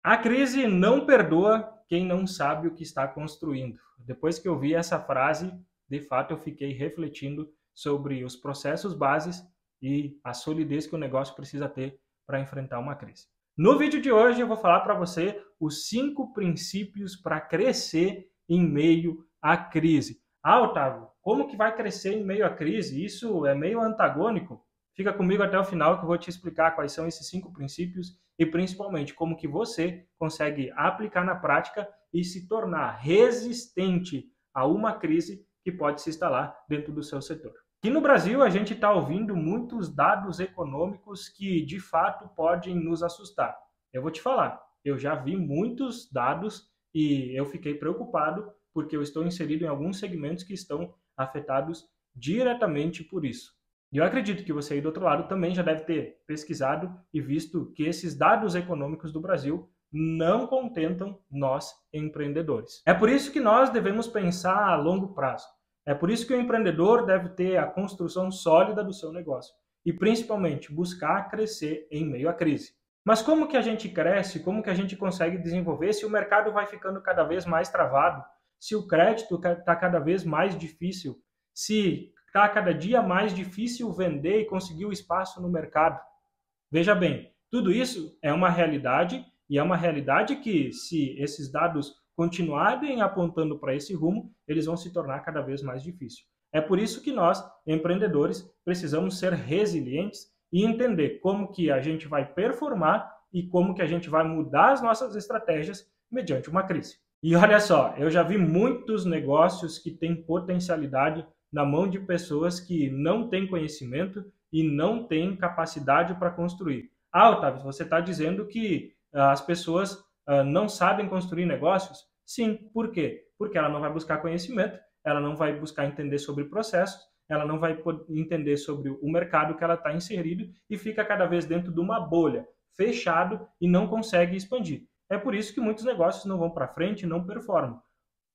A crise não perdoa quem não sabe o que está construindo. Depois que eu vi essa frase, de fato eu fiquei refletindo sobre os processos bases e a solidez que o negócio precisa ter para enfrentar uma crise. No vídeo de hoje eu vou falar para você os 5 princípios para crescer em meio à crise. Ah, Otávio, como que vai crescer em meio à crise? Isso é meio antagônico? Fica comigo até o final que eu vou te explicar quais são esses 5 princípios e principalmente como que você consegue aplicar na prática e se tornar resistente a uma crise que pode se instalar dentro do seu setor. Aqui no Brasil, a gente está ouvindo muitos dados econômicos que, de fato, podem nos assustar. Eu vou te falar, eu já vi muitos dados e eu fiquei preocupado porque eu estou inserido em alguns segmentos que estão afetados diretamente por isso. E eu acredito que você aí do outro lado também já deve ter pesquisado e visto que esses dados econômicos do Brasil não contentam nós empreendedores. É por isso que nós devemos pensar a longo prazo. É por isso que o empreendedor deve ter a construção sólida do seu negócio e principalmente buscar crescer em meio à crise. Mas como que a gente cresce? Como que a gente consegue desenvolver se o mercado vai ficando cada vez mais travado? Se o crédito está cada vez mais difícil? Se está cada dia mais difícil vender e conseguir o espaço no mercado? Veja bem, tudo isso é uma realidade e é uma realidade que, se esses dados continuarem apontando para esse rumo, eles vão se tornar cada vez mais difíceis. É por isso que nós, empreendedores, precisamos ser resilientes e entender como que a gente vai performar e como que a gente vai mudar as nossas estratégias mediante uma crise. E olha só, eu já vi muitos negócios que têm potencialidade na mão de pessoas que não têm conhecimento e não têm capacidade para construir. Ah, Otávio, você está dizendo que as pessoas não sabem construir negócios? Sim, por quê? Porque ela não vai buscar conhecimento, ela não vai buscar entender sobre processos, ela não vai entender sobre o mercado que ela está inserido e fica cada vez dentro de uma bolha, fechado e não consegue expandir. É por isso que muitos negócios não vão para frente e não performam.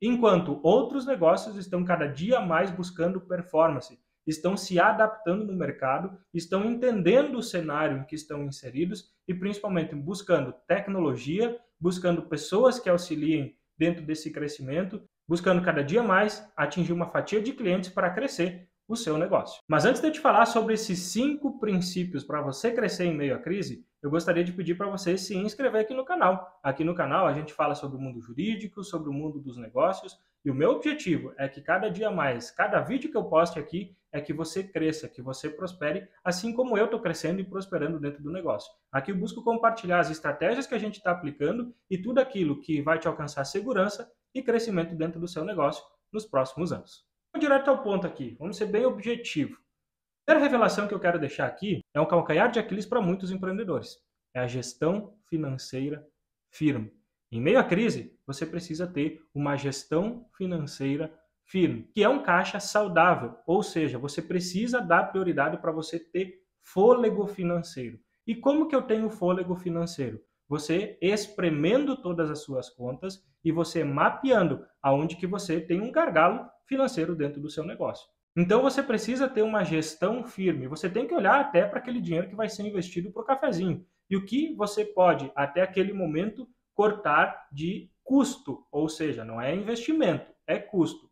Enquanto outros negócios estão cada dia mais buscando performance, estão se adaptando no mercado, estão entendendo o cenário em que estão inseridos e principalmente buscando tecnologia, buscando pessoas que auxiliem dentro desse crescimento, buscando cada dia mais atingir uma fatia de clientes para crescer o seu negócio. Mas antes de eu te falar sobre esses 5 princípios para você crescer em meio à crise, eu gostaria de pedir para você se inscrever aqui no canal. Aqui no canal a gente fala sobre o mundo jurídico, sobre o mundo dos negócios, e o meu objetivo é que cada dia mais, cada vídeo que eu poste aqui, é que você cresça, que você prospere, assim como eu estou crescendo e prosperando dentro do negócio. Aqui eu busco compartilhar as estratégias que a gente está aplicando e tudo aquilo que vai te alcançar segurança e crescimento dentro do seu negócio nos próximos anos. Vamos direto ao ponto aqui, vamos ser bem objetivo. A primeira revelação que eu quero deixar aqui é um calcanhar de Aquiles para muitos empreendedores. É a gestão financeira firme. Em meio à crise, você precisa ter uma gestão financeira firme, que é um caixa saudável, ou seja, você precisa dar prioridade para você ter fôlego financeiro. E como que eu tenho fôlego financeiro? Você espremendo todas as suas contas e você mapeando aonde que você tem um gargalo financeiro dentro do seu negócio. Então você precisa ter uma gestão firme. Você tem que olhar até para aquele dinheiro que vai ser investido para o cafezinho. E o que você pode, até aquele momento, cortar de custo. Ou seja, não é investimento, é custo.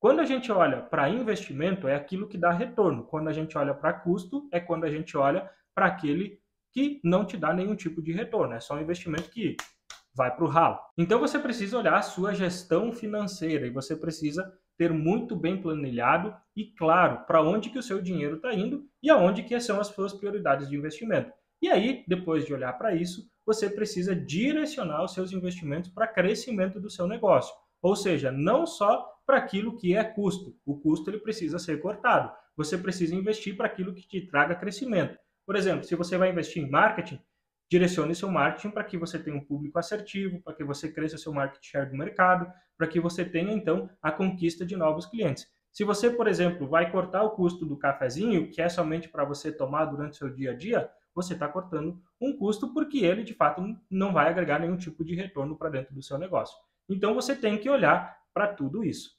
Quando a gente olha para investimento, é aquilo que dá retorno. Quando a gente olha para custo, é quando a gente olha para aquele que não te dá nenhum tipo de retorno. É só um investimento que vai para o ralo. Então você precisa olhar a sua gestão financeira e você precisa ter muito bem planilhado e claro para onde que o seu dinheiro está indo e aonde que são as suas prioridades de investimento. E aí, depois de olhar para isso, você precisa direcionar os seus investimentos para crescimento do seu negócio. Ou seja, não só para aquilo que é custo. O custo ele precisa ser cortado. Você precisa investir para aquilo que te traga crescimento. Por exemplo, se você vai investir em marketing, direcione seu marketing para que você tenha um público assertivo, para que você cresça seu market share do mercado, para que você tenha, então, a conquista de novos clientes. Se você, por exemplo, vai cortar o custo do cafezinho, que é somente para você tomar durante o seu dia a dia, você está cortando um custo porque ele, de fato, não vai agregar nenhum tipo de retorno para dentro do seu negócio. Então, você tem que olhar para tudo isso.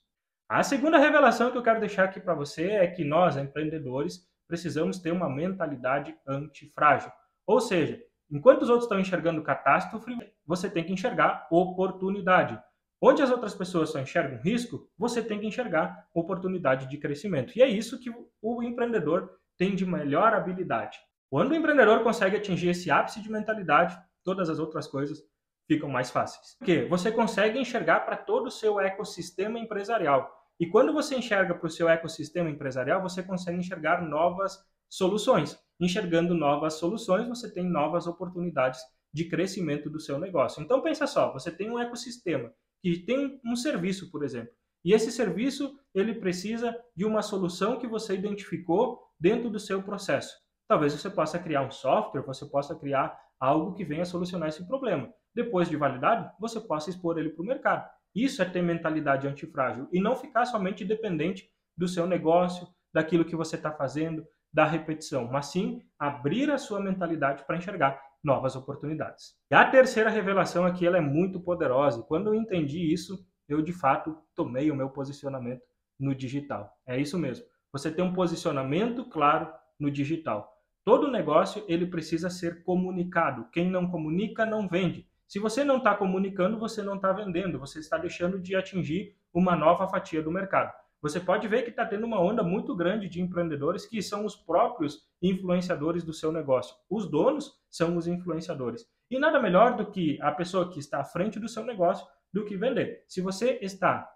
A segunda revelação que eu quero deixar aqui para você é que nós, empreendedores, precisamos ter uma mentalidade antifrágil. Ou seja, Enquanto os outros estão enxergando catástrofe, você tem que enxergar oportunidade. Onde as outras pessoas só enxergam risco, você tem que enxergar oportunidade de crescimento. E é isso que o empreendedor tem de melhor habilidade. Quando o empreendedor consegue atingir esse ápice de mentalidade, todas as outras coisas ficam mais fáceis. Porque você consegue enxergar para todo o seu ecossistema empresarial. E quando você enxerga para o seu ecossistema empresarial, você consegue enxergar novas soluções. Enxergando novas soluções, você tem novas oportunidades de crescimento do seu negócio. Então pensa só, você tem um ecossistema que tem um serviço, por exemplo. E esse serviço, ele precisa de uma solução que você identificou dentro do seu processo. Talvez você possa criar um software, você possa criar algo que venha solucionar esse problema. Depois de validado, você possa expor ele para o mercado. Isso é ter mentalidade antifrágil e não ficar somente dependente do seu negócio, daquilo que você está fazendo, da repetição, mas sim abrir a sua mentalidade para enxergar novas oportunidades. E a terceira revelação aqui, ela é muito poderosa. Quando eu entendi isso, eu de fato tomei o meu posicionamento no digital. É isso mesmo. Você tem um posicionamento claro no digital. Todo negócio, ele precisa ser comunicado. Quem não comunica, não vende. Se você não está comunicando, você não está vendendo. Você está deixando de atingir uma nova fatia do mercado. Você pode ver que está tendo uma onda muito grande de empreendedores que são os próprios influenciadores do seu negócio. Os donos são os influenciadores. E nada melhor do que a pessoa que está à frente do seu negócio do que vender. Se você está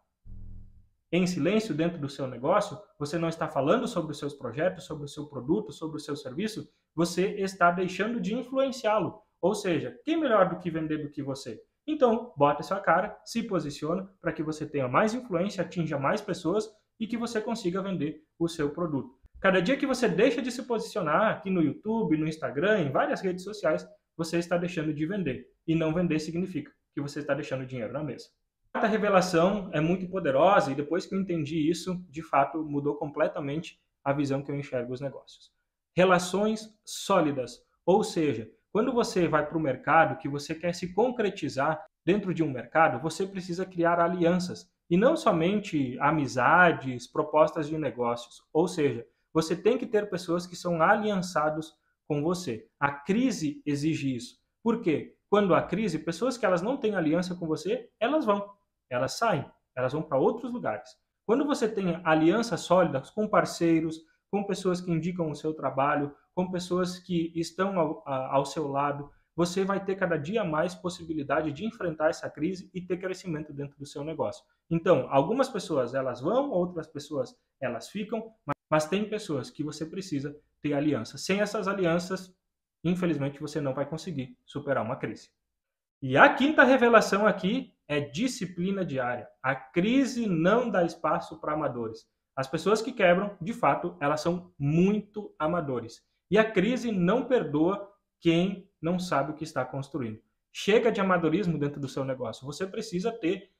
em silêncio dentro do seu negócio, você não está falando sobre os seus projetos, sobre o seu produto, sobre o seu serviço, você está deixando de influenciá-lo. Ou seja, quem melhor do que vender do que você? Então, bota sua cara, se posiciona para que você tenha mais influência, atinja mais pessoas e que você consiga vender o seu produto. Cada dia que você deixa de se posicionar aqui no YouTube, no Instagram, em várias redes sociais, você está deixando de vender. E não vender significa que você está deixando dinheiro na mesa. A quarta revelação é muito poderosa e depois que eu entendi isso, de fato, mudou completamente a visão que eu enxergo os negócios. Relações sólidas, ou seja, quando você vai para o mercado, que você quer se concretizar dentro de um mercado, você precisa criar alianças. E não somente amizades, propostas de negócios. Ou seja, você tem que ter pessoas que são aliançados com você. A crise exige isso. Por quê? Quando há crise, pessoas que elas não têm aliança com você, elas saem, elas vão para outros lugares. Quando você tem alianças sólidas com parceiros, com pessoas que indicam o seu trabalho, com pessoas que estão ao seu lado, você vai ter cada dia mais possibilidade de enfrentar essa crise e ter crescimento dentro do seu negócio. Então, algumas pessoas elas vão, outras pessoas elas ficam, mas tem pessoas que você precisa ter aliança. Sem essas alianças, infelizmente, você não vai conseguir superar uma crise. E a quinta revelação aqui é disciplina diária. A crise não dá espaço para amadores. As pessoas que quebram, de fato, elas são muito amadores. E a crise não perdoa quem não sabe o que está construindo. Chega de amadorismo dentro do seu negócio. Você precisa ter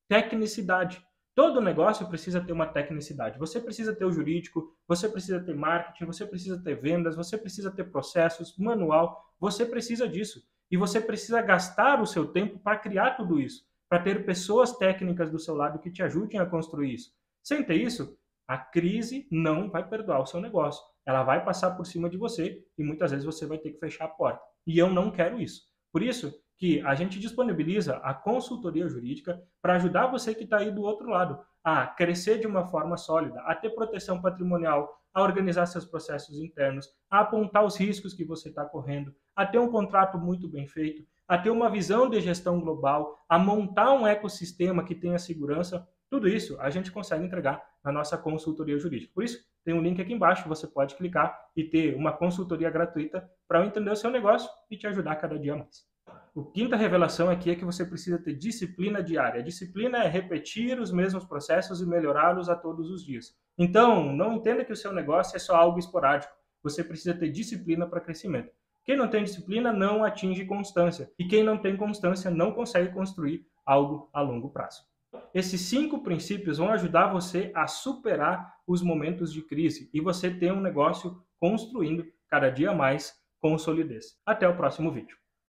tecnicidade. Todo negócio precisa ter uma tecnicidade. Você precisa ter o jurídico, você precisa ter marketing, você precisa ter vendas, você precisa ter processos, manual. Você precisa disso. E você precisa gastar o seu tempo para criar tudo isso. Para ter pessoas técnicas do seu lado que te ajudem a construir isso. Sem ter isso, a crise não vai perdoar o seu negócio. Ela vai passar por cima de você e muitas vezes você vai ter que fechar a porta. E eu não quero isso. Por isso que a gente disponibiliza a consultoria jurídica para ajudar você que está aí do outro lado a crescer de uma forma sólida, a ter proteção patrimonial, a organizar seus processos internos, a apontar os riscos que você está correndo, a ter um contrato muito bem feito, a ter uma visão de gestão global, a montar um ecossistema que tenha segurança. Tudo isso a gente consegue entregar na nossa consultoria jurídica. Por isso, tem um link aqui embaixo, você pode clicar e ter uma consultoria gratuita para eu entender o seu negócio e te ajudar cada dia mais. A quinta revelação aqui é que você precisa ter disciplina diária. A disciplina é repetir os mesmos processos e melhorá-los a todos os dias. Então, não entenda que o seu negócio é só algo esporádico. Você precisa ter disciplina para crescimento. Quem não tem disciplina não atinge constância. E quem não tem constância não consegue construir algo a longo prazo. Esses 5 princípios vão ajudar você a superar os momentos de crise e você ter um negócio construindo cada dia mais com solidez. Até o próximo vídeo.